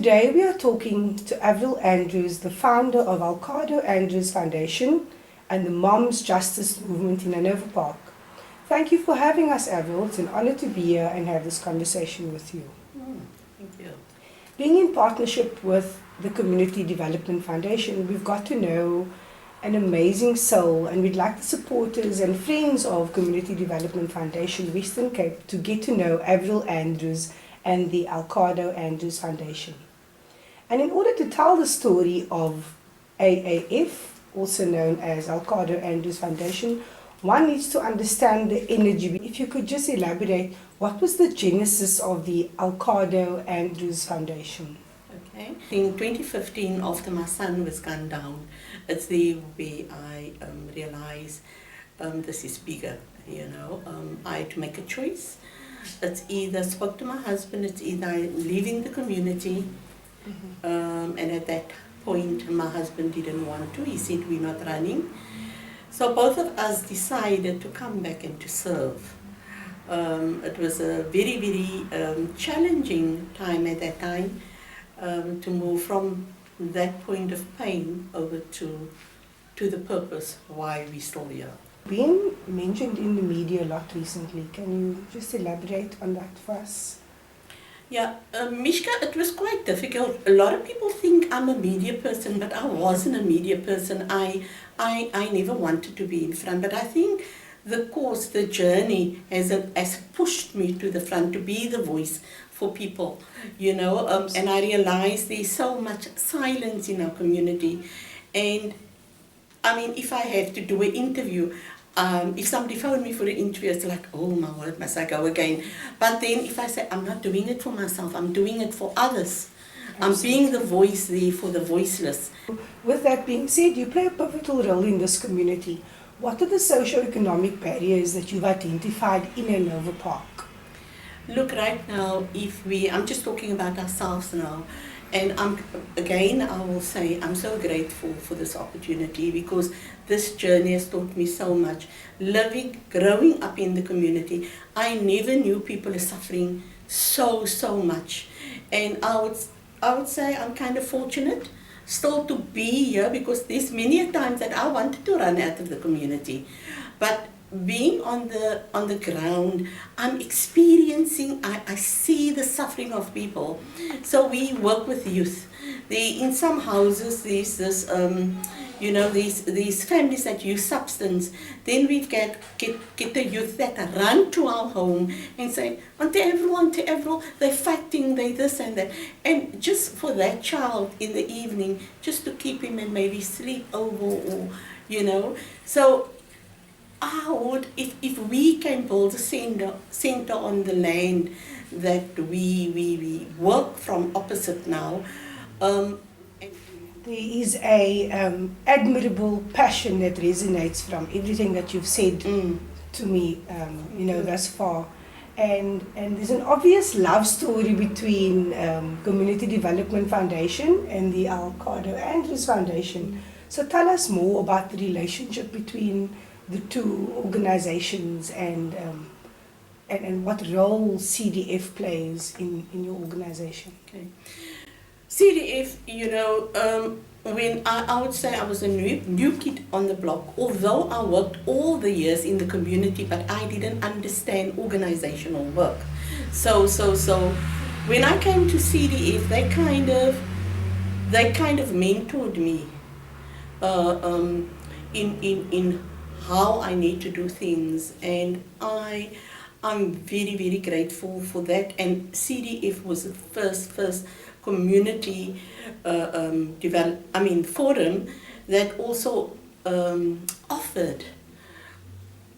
Today we are talking to Avril Andrews, the founder of Alcardo Andrews Foundation and the Moms Justice Movement in Hanover Park. Thank you for having us, Avril. It's an honor to be here and have this conversation with you. Thank you. Being in partnership with the Community Development Foundation, we've got to know an amazing soul, and we'd like the supporters and friends of Community Development Foundation Western Cape to get to know Avril Andrews and the Alcardo Andrews Foundation. And in order to tell the story of AAF, also known as Alcardo Andrews Foundation, one needs to understand the energy. If you could just elaborate, what was the genesis of the Alcardo Andrews Foundation? Okay. In 2015, after my son was gunned down, it's there where I realized this is bigger, I had to make a choice. It's either spoke to my husband, it's either leaving the community, and at that point my husband didn't want to. He said, we're not running. So both of us decided to come back and to serve. It was a very, very challenging time at that time to move from that point of pain over to the purpose why we're still here. Been mentioned in the media a lot recently. Can you just elaborate on that for us? Yeah, Mishka, it was quite difficult. A lot of people think I'm a media person, but I wasn't a media person. I never wanted to be in front, but I think the journey has pushed me to the front to be the voice for people, and I realized there's so much silence in our community. And I mean, if I have to do an interview, if somebody phoned me for an interview, it's like, oh my word, must I go again? But then if I say, I'm not doing it for myself, I'm doing it for others. I'm being the voice there for the voiceless. With that being said, you play a pivotal role in this community. What are the socio-economic barriers that you've identified in Hanover Park? Look, right now, I'm just talking about ourselves now, and I will say I'm so grateful for this opportunity, because this journey has taught me so much. Growing up in the community, I never knew people are suffering so much. And I would say I'm kind of fortunate still to be here, because there's many times that I wanted to run out of the community. But being on the ground, I'm experiencing, I see the suffering of people. So we work with youth. In some houses, there's this, these families that use substance. Then we get the youth that run to our home and say, Auntie Avril, they're fighting, they this and that. And just for that child in the evening, just to keep him and maybe sleep over, or, So I would, if we can build a center on the land that we work from opposite now. There is a admirable passion that resonates from everything that you've said to me, thus far. And there's an obvious love story between Community Development Foundation and the Alcardo Andrews Foundation. So tell us more about the relationship between the two organizations and what role CDF plays in your organization. Okay. CDF, when I would say I was a new kid on the block, although I worked all the years in the community, but I didn't understand organizational work. So when I came to CDF, they kind of mentored me in how I need to do things, and I'm very, very grateful for that. And CDF was the first community forum that also offered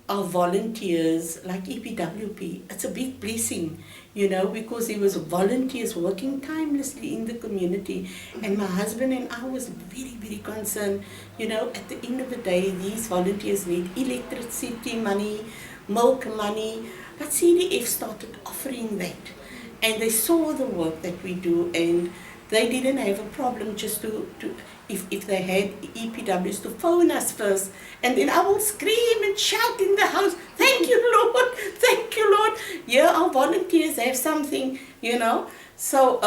our volunteers like EPWP. It's a big blessing, because there was volunteers working tirelessly in the community. And my husband and I was very, very concerned, at the end of the day, these volunteers need electricity money, milk money. But CDF started offering that. And they saw the work that we do, and they didn't have a problem just if they had EPWs to phone us first, and then I will scream and shout in the house, thank you Lord, thank you Lord. Yeah, our volunteers have something, So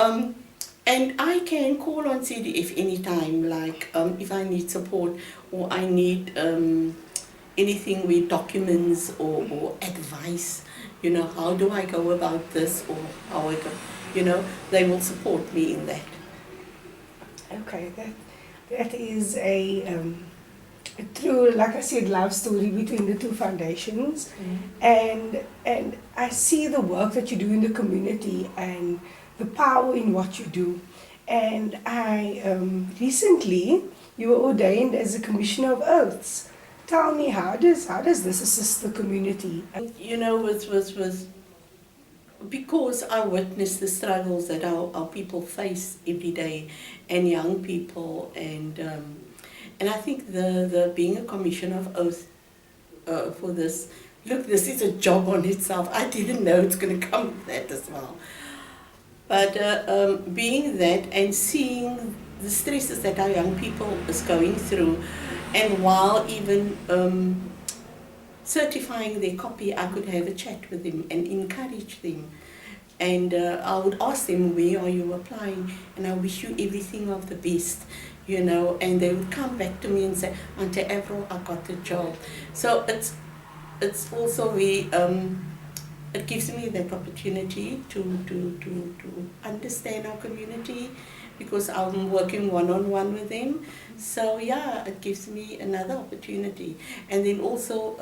And I can call on CDF anytime, like if I need support or I need anything with documents or advice, how do I go about this or how I go, they will support me in that. Okay, that is a true, like I said, love story between the two foundations. And I see the work that you do in the community and the power in what you do. And I recently you were ordained as a commissioner of oaths. Tell me, how does this assist the community? With because I witness the struggles that our people face every day, and young people, and I think the being a commissioner of oath for this. Look, this is a job on itself. I didn't know it's going to come with that as well. But being that and seeing the stresses that our young people is going through, and while even certifying their copy, I could have a chat with them and encourage them. And I would ask them, where are you applying? And I wish you everything of the best, and they would come back to me and say, Auntie Avril, I got the job. So it's also it gives me that opportunity to understand our community, because I'm working one-on-one with them. So yeah, it gives me another opportunity. And then also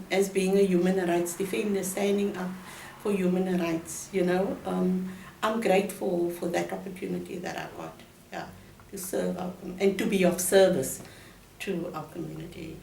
as being a human rights defender, standing up for human rights, I'm grateful for that opportunity that I got, to serve and to be of service to our community.